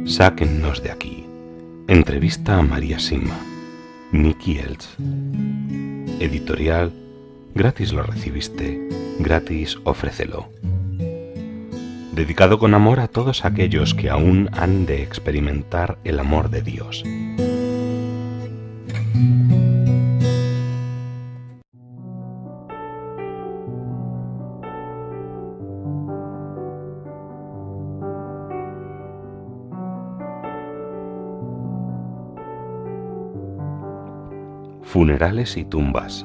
Sáquennos de aquí. Entrevista a María Sima. Nicky Elch. Editorial. Gratis lo recibiste, gratis ofrécelo. Dedicado con amor a todos aquellos que aún han de experimentar el amor de Dios. Funerales y tumbas.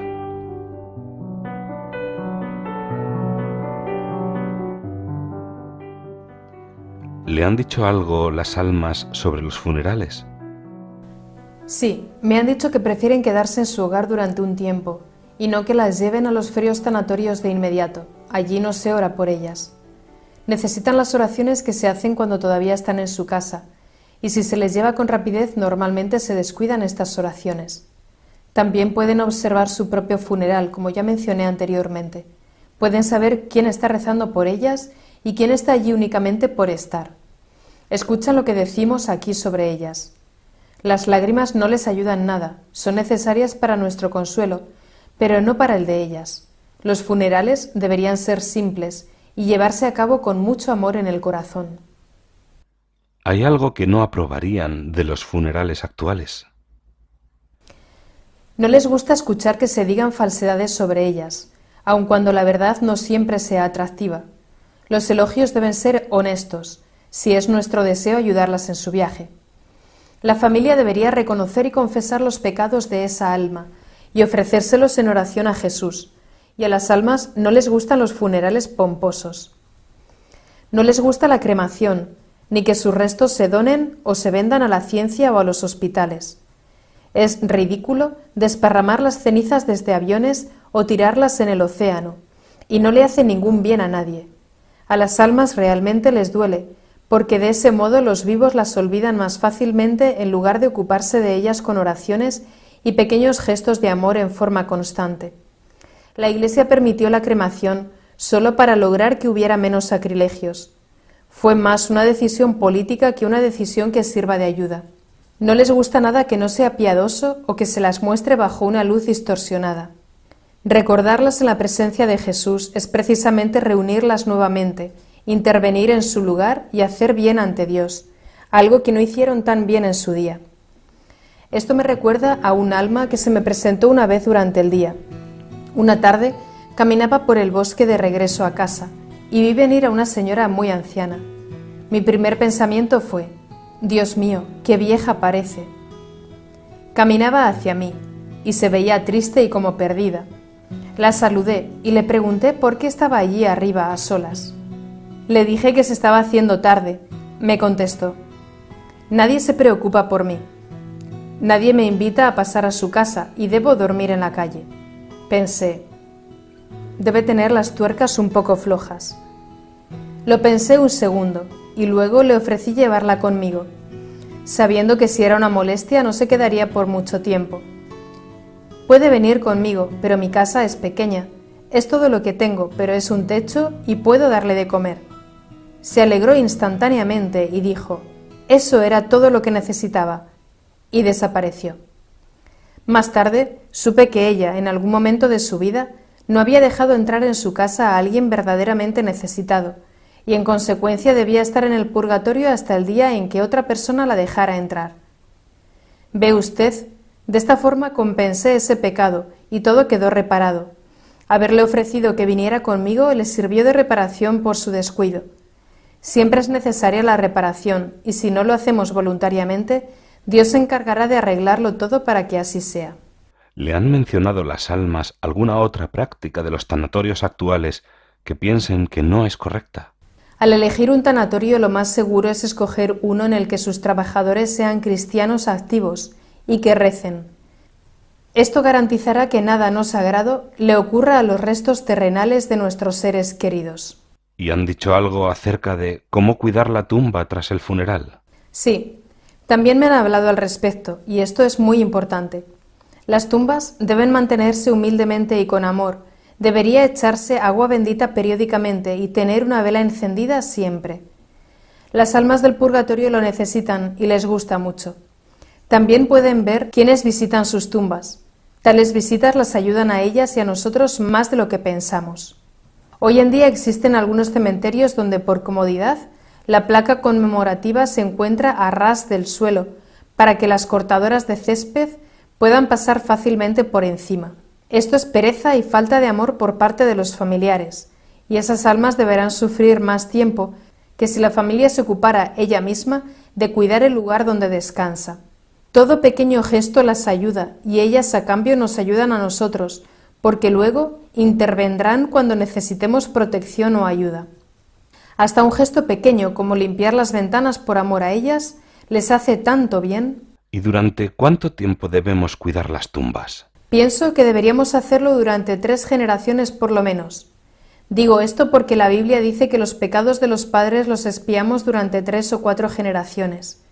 ¿Le han dicho algo las almas sobre los funerales? Sí, me han dicho que prefieren quedarse en su hogar durante un tiempo y no que las lleven a los fríos tanatorios de inmediato. Allí no se ora por ellas. Necesitan las oraciones que se hacen cuando todavía están en su casa, y si se les lleva con rapidez normalmente se descuidan estas oraciones. También pueden observar su propio funeral, como ya mencioné anteriormente. Pueden saber quién está rezando por ellas y quién está allí únicamente por estar. Escuchan lo que decimos aquí sobre ellas. Las lágrimas no les ayudan nada, son necesarias para nuestro consuelo, pero no para el de ellas. Los funerales deberían ser simples y llevarse a cabo con mucho amor en el corazón. ¿Hay algo que no aprobarían de los funerales actuales? No les gusta escuchar que se digan falsedades sobre ellas, aun cuando la verdad no siempre sea atractiva. Los elogios deben ser honestos, si es nuestro deseo ayudarlas en su viaje. La familia debería reconocer y confesar los pecados de esa alma y ofrecérselos en oración a Jesús, y a las almas no les gustan los funerales pomposos. No les gusta la cremación, ni que sus restos se donen o se vendan a la ciencia o a los hospitales. Es ridículo desparramar las cenizas desde aviones o tirarlas en el océano, y no le hace ningún bien a nadie. A las almas realmente les duele, porque de ese modo los vivos las olvidan más fácilmente en lugar de ocuparse de ellas con oraciones y pequeños gestos de amor en forma constante. La Iglesia permitió la cremación solo para lograr que hubiera menos sacrilegios. Fue más una decisión política que una decisión que sirva de ayuda. No les gusta nada que no sea piadoso o que se las muestre bajo una luz distorsionada. Recordarlas en la presencia de Jesús es precisamente reunirlas nuevamente, intervenir en su lugar y hacer bien ante Dios, algo que no hicieron tan bien en su día. Esto me recuerda a un alma que se me presentó una vez durante el día. Una tarde caminaba por el bosque de regreso a casa y vi venir a una señora muy anciana. Mi primer pensamiento fue: Dios mío, qué vieja parece. Caminaba hacia mí y se veía triste y como perdida. La saludé y le pregunté por qué estaba allí arriba a solas. Le dije que se estaba haciendo tarde. Me contestó: nadie se preocupa por mí. Nadie me invita a pasar a su casa y debo dormir en la calle. Pensé: debe tener las tuercas un poco flojas. Lo pensé un segundo y luego le ofrecí llevarla conmigo, sabiendo que si era una molestia no se quedaría por mucho tiempo. Puede venir conmigo, pero mi casa es pequeña. Es todo lo que tengo, pero es un techo y puedo darle de comer. Se alegró instantáneamente y dijo: eso era todo lo que necesitaba, y desapareció. Más tarde supe que ella, en algún momento de su vida, no había dejado entrar en su casa a alguien verdaderamente necesitado, y en consecuencia debía estar en el purgatorio hasta el día en que otra persona la dejara entrar. Ve usted, de esta forma compensé ese pecado y todo quedó reparado. Haberle ofrecido que viniera conmigo le sirvió de reparación por su descuido. Siempre es necesaria la reparación y si no lo hacemos voluntariamente, Dios se encargará de arreglarlo todo para que así sea. ¿Le han mencionado las almas alguna otra práctica de los tanatorios actuales que piensen que no es correcta? Al elegir un tanatorio, lo más seguro es escoger uno en el que sus trabajadores sean cristianos activos y que recen. Esto garantizará que nada no sagrado le ocurra a los restos terrenales de nuestros seres queridos. ¿Y han dicho algo acerca de cómo cuidar la tumba tras el funeral? Sí, también me han hablado al respecto, y esto es muy importante. Las tumbas deben mantenerse humildemente y con amor. Debería echarse agua bendita periódicamente y tener una vela encendida siempre. Las almas del purgatorio lo necesitan y les gusta mucho. También pueden ver quienes visitan sus tumbas. Tales visitas las ayudan a ellas y a nosotros más de lo que pensamos. Hoy en día existen algunos cementerios donde por comodidad la placa conmemorativa se encuentra a ras del suelo para que las cortadoras de césped puedan pasar fácilmente por encima. Esto es pereza y falta de amor por parte de los familiares, y esas almas deberán sufrir más tiempo que si la familia se ocupara ella misma de cuidar el lugar donde descansa. Todo pequeño gesto las ayuda y ellas a cambio nos ayudan a nosotros, porque luego intervendrán cuando necesitemos protección o ayuda. Hasta un gesto pequeño como limpiar las ventanas por amor a ellas les hace tanto bien. ¿Y durante cuánto tiempo debemos cuidar las tumbas? Pienso que deberíamos hacerlo durante 3 generaciones por lo menos. Digo esto porque la Biblia dice que los pecados de los padres los expiamos durante 3 o 4 generaciones.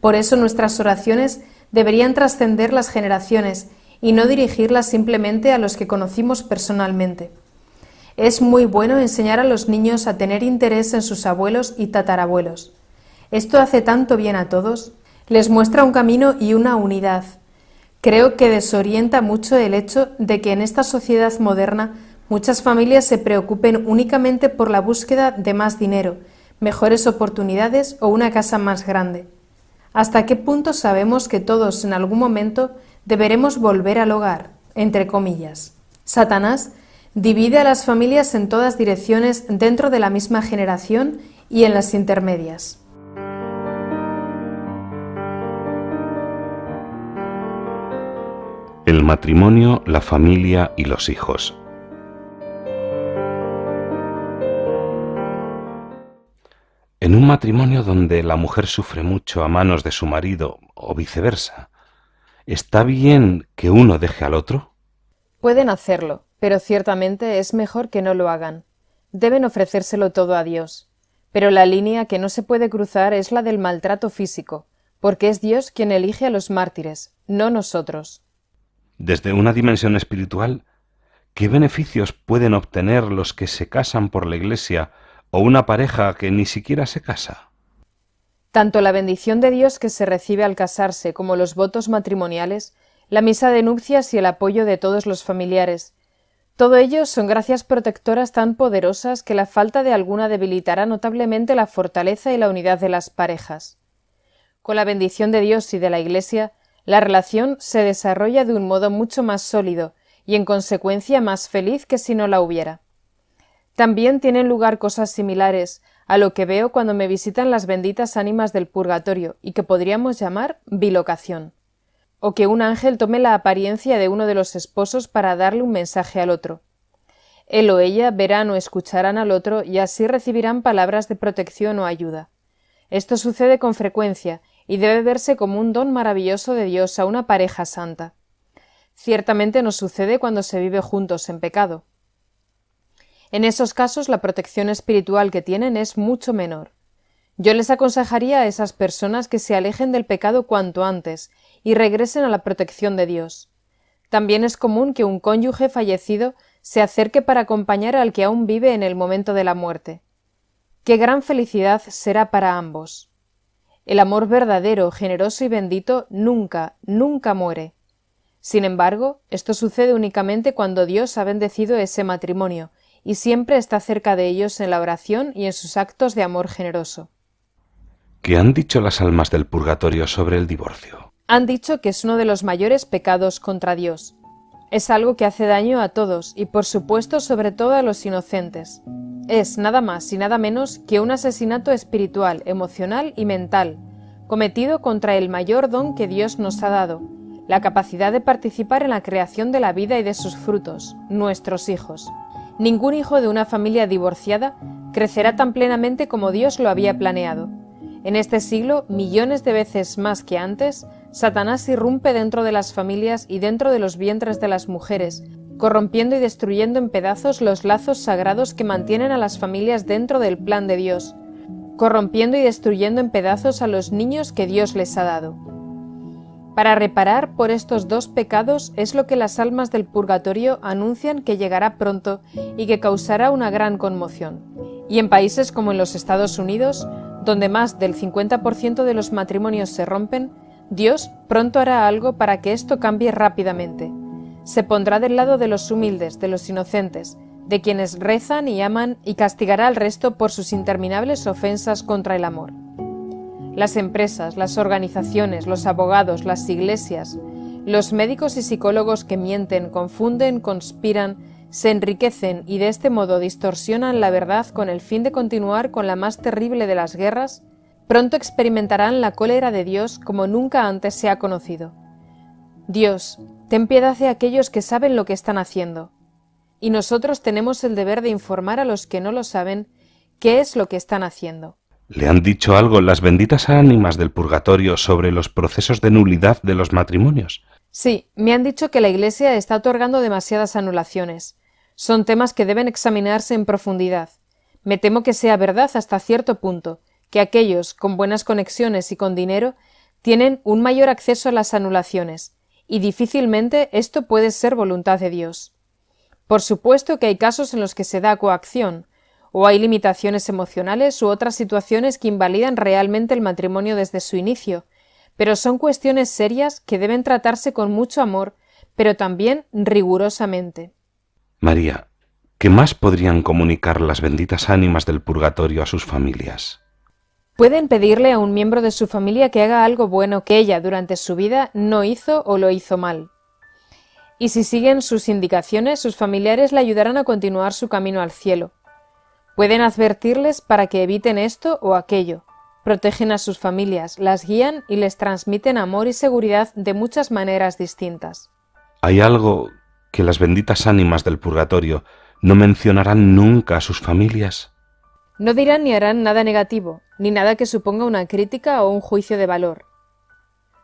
Por eso nuestras oraciones deberían trascender las generaciones y no dirigirlas simplemente a los que conocimos personalmente. Es muy bueno enseñar a los niños a tener interés en sus abuelos y tatarabuelos. Esto hace tanto bien a todos, les muestra un camino y una unidad. Creo que desorienta mucho el hecho de que en esta sociedad moderna muchas familias se preocupen únicamente por la búsqueda de más dinero, mejores oportunidades o una casa más grande. ¿Hasta qué punto sabemos que todos en algún momento deberemos volver al hogar, entre comillas? Satanás divide a las familias en todas direcciones dentro de la misma generación y en las intermedias. El matrimonio, la familia y los hijos. En un matrimonio donde la mujer sufre mucho a manos de su marido o viceversa, ¿está bien que uno deje al otro? Pueden hacerlo, pero ciertamente es mejor que no lo hagan. Deben ofrecérselo todo a Dios. Pero la línea que no se puede cruzar es la del maltrato físico, porque es Dios quien elige a los mártires, no nosotros. Desde una dimensión espiritual, ¿qué beneficios pueden obtener los que se casan por la Iglesia o una pareja que ni siquiera se casa? Tanto la bendición de Dios que se recibe al casarse como los votos matrimoniales, la misa de nupcias y el apoyo de todos los familiares, todo ello son gracias protectoras tan poderosas que la falta de alguna debilitará notablemente la fortaleza y la unidad de las parejas. Con la bendición de Dios y de la Iglesia, la relación se desarrolla de un modo mucho más sólido y en consecuencia más feliz que si no la hubiera. También tienen lugar cosas similares a lo que veo cuando me visitan las benditas ánimas del purgatorio y que podríamos llamar bilocación, o que un ángel tome la apariencia de uno de los esposos para darle un mensaje al otro. Él o ella verán o escucharán al otro y así recibirán palabras de protección o ayuda. Esto sucede con frecuencia y debe verse como un don maravilloso de Dios a una pareja santa. Ciertamente no sucede cuando se vive juntos en pecado. En esos casos la protección espiritual que tienen es mucho menor. Yo les aconsejaría a esas personas que se alejen del pecado cuanto antes y regresen a la protección de Dios. También es común que un cónyuge fallecido se acerque para acompañar al que aún vive en el momento de la muerte. ¡Qué gran felicidad será para ambos! El amor verdadero, generoso y bendito nunca, nunca muere. Sin embargo, esto sucede únicamente cuando Dios ha bendecido ese matrimonio y siempre está cerca de ellos en la oración y en sus actos de amor generoso. ¿Qué han dicho las almas del purgatorio sobre el divorcio? Han dicho que es uno de los mayores pecados contra Dios. Es algo que hace daño a todos y, por supuesto, sobre todo a los inocentes. Es nada más y nada menos que un asesinato espiritual, emocional y mental, cometido contra el mayor don que Dios nos ha dado, la capacidad de participar en la creación de la vida y de sus frutos, nuestros hijos. Ningún hijo de una familia divorciada crecerá tan plenamente como Dios lo había planeado. En este siglo, millones de veces más que antes, Satanás irrumpe dentro de las familias y dentro de los vientres de las mujeres, corrompiendo y destruyendo en pedazos los lazos sagrados que mantienen a las familias dentro del plan de Dios, corrompiendo y destruyendo en pedazos a los niños que Dios les ha dado. Para reparar por estos dos pecados es lo que las almas del purgatorio anuncian que llegará pronto y que causará una gran conmoción. Y en países como en los Estados Unidos, donde más del 50% de los matrimonios se rompen, Dios pronto hará algo para que esto cambie rápidamente. Se pondrá del lado de los humildes, de los inocentes, de quienes rezan y aman, y castigará al resto por sus interminables ofensas contra el amor. Las empresas, las organizaciones, los abogados, las iglesias, los médicos y psicólogos que mienten, confunden, conspiran, se enriquecen y de este modo distorsionan la verdad con el fin de continuar con la más terrible de las guerras, pronto experimentarán la cólera de Dios como nunca antes se ha conocido. Dios, ten piedad de aquellos que saben lo que están haciendo. Y nosotros tenemos el deber de informar a los que no lo saben qué es lo que están haciendo. ¿Le han dicho algo las benditas ánimas del purgatorio sobre los procesos de nulidad de los matrimonios? Sí, me han dicho que la Iglesia está otorgando demasiadas anulaciones. Son temas que deben examinarse en profundidad. Me temo que sea verdad hasta cierto punto, que aquellos con buenas conexiones y con dinero tienen un mayor acceso a las anulaciones, y difícilmente esto puede ser voluntad de Dios. Por supuesto que hay casos en los que se da coacción, o hay limitaciones emocionales u otras situaciones que invalidan realmente el matrimonio desde su inicio, pero son cuestiones serias que deben tratarse con mucho amor, pero también rigurosamente. María, ¿qué más podrían comunicar las benditas ánimas del purgatorio a sus familias? Pueden pedirle a un miembro de su familia que haga algo bueno que ella durante su vida no hizo o lo hizo mal. Y si siguen sus indicaciones, sus familiares le ayudarán a continuar su camino al cielo. Pueden advertirles para que eviten esto o aquello. Protegen a sus familias, las guían y les transmiten amor y seguridad de muchas maneras distintas. ¿Hay algo que las benditas ánimas del purgatorio no mencionarán nunca a sus familias? No dirán ni harán nada negativo, ni nada que suponga una crítica o un juicio de valor.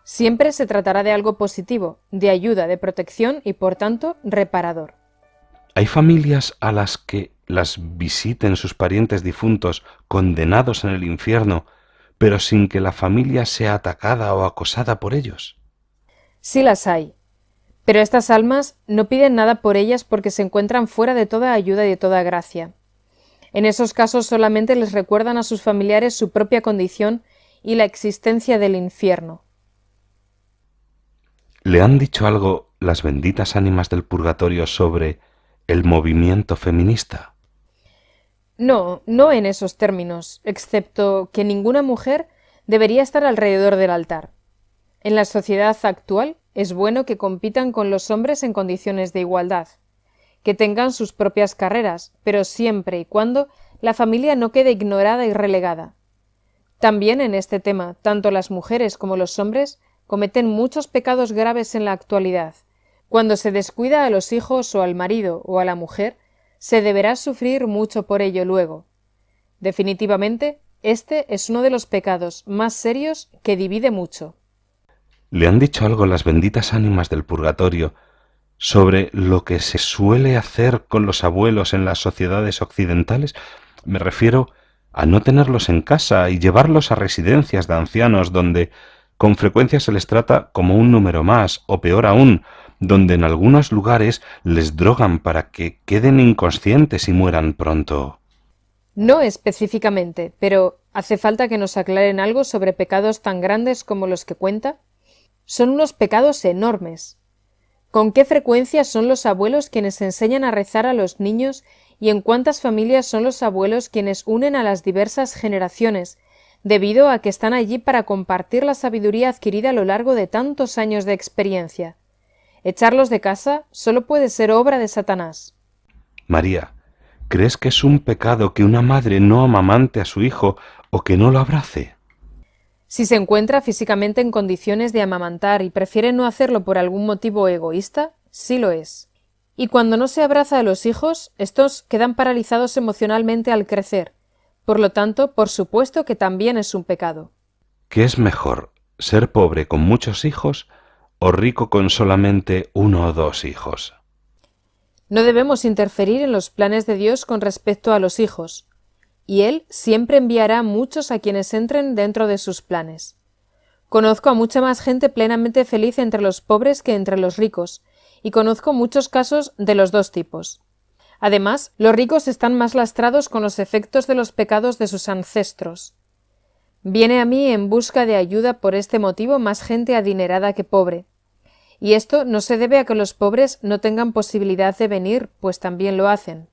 Siempre se tratará de algo positivo, de ayuda, de protección y, por tanto, reparador. ¿Hay familias a las que las visiten sus parientes difuntos condenados en el infierno, pero sin que la familia sea atacada o acosada por ellos? Sí las hay, pero estas almas no piden nada por ellas porque se encuentran fuera de toda ayuda y de toda gracia. En esos casos solamente les recuerdan a sus familiares su propia condición y la existencia del infierno. ¿Le han dicho algo las benditas ánimas del purgatorio sobre el movimiento feminista? No, no en esos términos, excepto que ninguna mujer debería estar alrededor del altar. En la sociedad actual es bueno que compitan con los hombres en condiciones de igualdad, que tengan sus propias carreras, pero siempre y cuando la familia no quede ignorada y relegada. También en este tema, tanto las mujeres como los hombres cometen muchos pecados graves en la actualidad. Cuando se descuida a los hijos o al marido o a la mujer, se deberá sufrir mucho por ello luego. Definitivamente, este es uno de los pecados más serios que divide mucho. ¿Le han dicho algo las benditas ánimas del purgatorio sobre lo que se suele hacer con los abuelos en las sociedades occidentales? Me refiero a no tenerlos en casa y llevarlos a residencias de ancianos donde con frecuencia se les trata como un número más, o peor aún, donde en algunos lugares les drogan para que queden inconscientes y mueran pronto. No específicamente, pero ¿hace falta que nos aclaren algo sobre pecados tan grandes como los que cuenta? Son unos pecados enormes. ¿Con qué frecuencia son los abuelos quienes enseñan a rezar a los niños y en cuántas familias son los abuelos quienes unen a las diversas generaciones, debido a que están allí para compartir la sabiduría adquirida a lo largo de tantos años de experiencia? Echarlos de casa solo puede ser obra de Satanás. María, ¿crees que es un pecado que una madre no amamante a su hijo o que no lo abrace? Si se encuentra físicamente en condiciones de amamantar y prefiere no hacerlo por algún motivo egoísta, sí lo es. Y cuando no se abraza a los hijos, estos quedan paralizados emocionalmente al crecer. Por lo tanto, por supuesto que también es un pecado. ¿Qué es mejor, ser pobre con muchos hijos o rico con solamente 1 o 2 hijos? No debemos interferir en los planes de Dios con respecto a los hijos, y Él siempre enviará muchos a quienes entren dentro de sus planes. Conozco a mucha más gente plenamente feliz entre los pobres que entre los ricos, y conozco muchos casos de los dos tipos. Además, los ricos están más lastrados con los efectos de los pecados de sus ancestros. Viene a mí en busca de ayuda por este motivo más gente adinerada que pobre. Y esto no se debe a que los pobres no tengan posibilidad de venir, pues también lo hacen.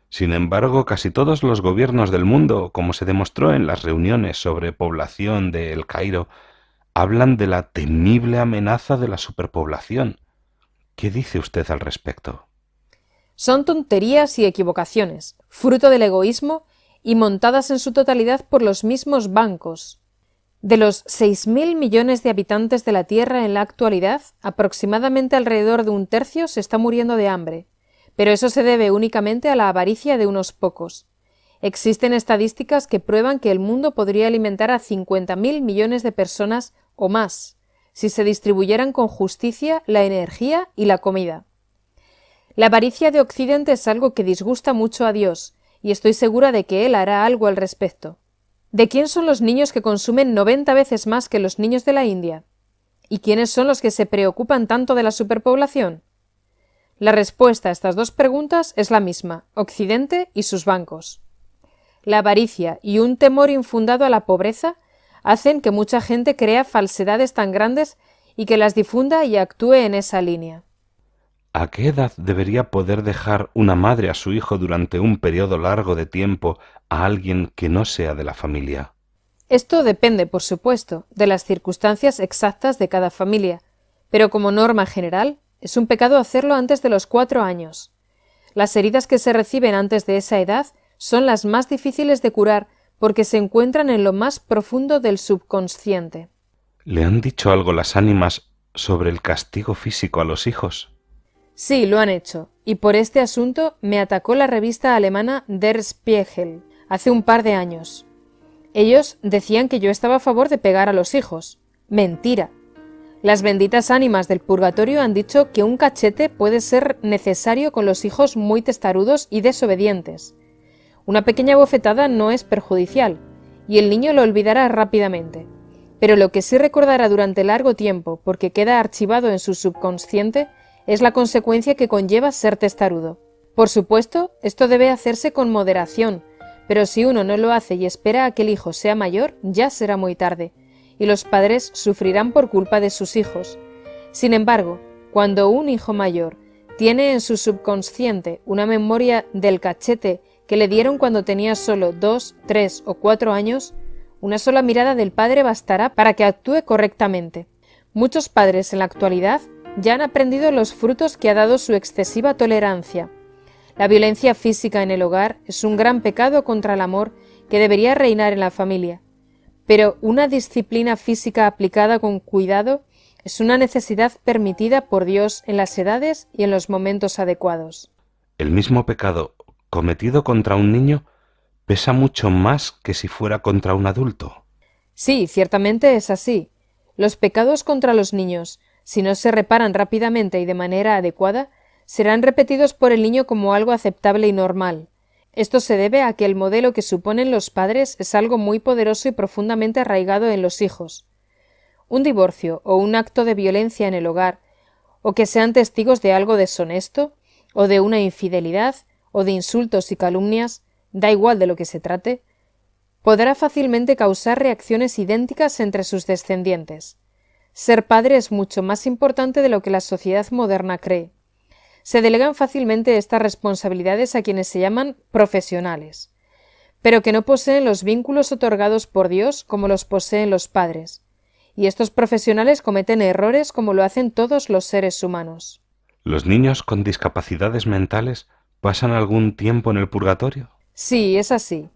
Sin embargo, casi todos los gobiernos del mundo, como se demostró en las reuniones sobre población de El Cairo, hablan de la temible amenaza de la superpoblación. ¿Qué dice usted al respecto? Son tonterías y equivocaciones, fruto del egoísmo y montadas en su totalidad por los mismos bancos. De los 6.000 millones de habitantes de la Tierra en la actualidad, aproximadamente alrededor de un tercio se está muriendo de hambre, pero eso se debe únicamente a la avaricia de unos pocos. Existen estadísticas que prueban que el mundo podría alimentar a 50.000 millones de personas o más, si se distribuyeran con justicia la energía y la comida. La avaricia de Occidente es algo que disgusta mucho a Dios, y estoy segura de que Él hará algo al respecto. ¿De quién son los niños que consumen 90 veces más que los niños de la India? ¿Y quiénes son los que se preocupan tanto de la superpoblación? La respuesta a estas dos preguntas es la misma: Occidente y sus bancos. La avaricia y un temor infundado a la pobreza hacen que mucha gente crea falsedades tan grandes y que las difunda y actúe en esa línea. ¿A qué edad debería poder dejar una madre a su hijo durante un periodo largo de tiempo a alguien que no sea de la familia? Esto depende, por supuesto, de las circunstancias exactas de cada familia, pero como norma general, es un pecado hacerlo antes de los 4 años. Las heridas que se reciben antes de esa edad son las más difíciles de curar porque se encuentran en lo más profundo del subconsciente. ¿Le han dicho algo las ánimas sobre el castigo físico a los hijos? Sí, lo han hecho, y por este asunto me atacó la revista alemana Der Spiegel hace un par de años. Ellos decían que yo estaba a favor de pegar a los hijos. Mentira. Las benditas ánimas del purgatorio han dicho que un cachete puede ser necesario con los hijos muy testarudos y desobedientes. Una pequeña bofetada no es perjudicial, y el niño lo olvidará rápidamente. Pero lo que sí recordará durante largo tiempo, porque queda archivado en su subconsciente, es la consecuencia que conlleva ser testarudo. Por supuesto, esto debe hacerse con moderación, pero si uno no lo hace y espera a que el hijo sea mayor, ya será muy tarde, y los padres sufrirán por culpa de sus hijos. Sin embargo, cuando un hijo mayor tiene en su subconsciente una memoria del cachete que le dieron cuando tenía solo 2, 3 o 4 años, una sola mirada del padre bastará para que actúe correctamente. Muchos padres en la actualidad ya han aprendido los frutos que ha dado su excesiva tolerancia. La violencia física en el hogar es un gran pecado contra el amor que debería reinar en la familia, pero una disciplina física aplicada con cuidado es una necesidad permitida por Dios en las edades y en los momentos adecuados. El mismo pecado cometido contra un niño pesa mucho más que si fuera contra un adulto. Sí, ciertamente es así. Los pecados contra los niños, si no se reparan rápidamente y de manera adecuada, serán repetidos por el niño como algo aceptable y normal. Esto se debe a que el modelo que suponen los padres es algo muy poderoso y profundamente arraigado en los hijos. Un divorcio o un acto de violencia en el hogar, o que sean testigos de algo deshonesto, o de una infidelidad, o de insultos y calumnias, da igual de lo que se trate, podrá fácilmente causar reacciones idénticas entre sus descendientes. Ser padre es mucho más importante de lo que la sociedad moderna cree. Se delegan fácilmente estas responsabilidades a quienes se llaman profesionales, pero que no poseen los vínculos otorgados por Dios como los poseen los padres. Y estos profesionales cometen errores como lo hacen todos los seres humanos. ¿Los niños con discapacidades mentales pasan algún tiempo en el purgatorio? Sí, es así.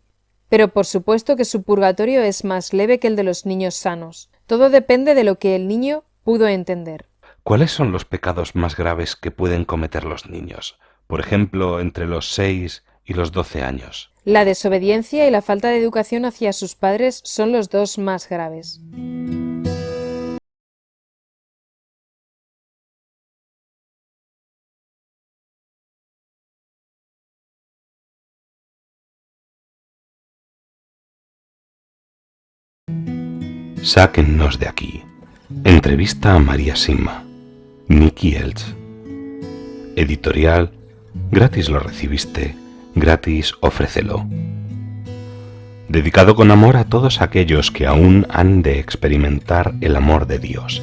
Pero por supuesto que su purgatorio es más leve que el de los niños sanos. Todo depende de lo que el niño pudo entender. ¿Cuáles son los pecados más graves que pueden cometer los niños? Por ejemplo, entre los 6 y los 12 años. La desobediencia y la falta de educación hacia sus padres son los dos más graves. Sáquennos de aquí. Entrevista a María Sima. Nicky Elch. Editorial. Gratis lo recibiste, gratis ofrécelo. dedicado con amor a todos aquellos que aún han de experimentar el amor de Dios.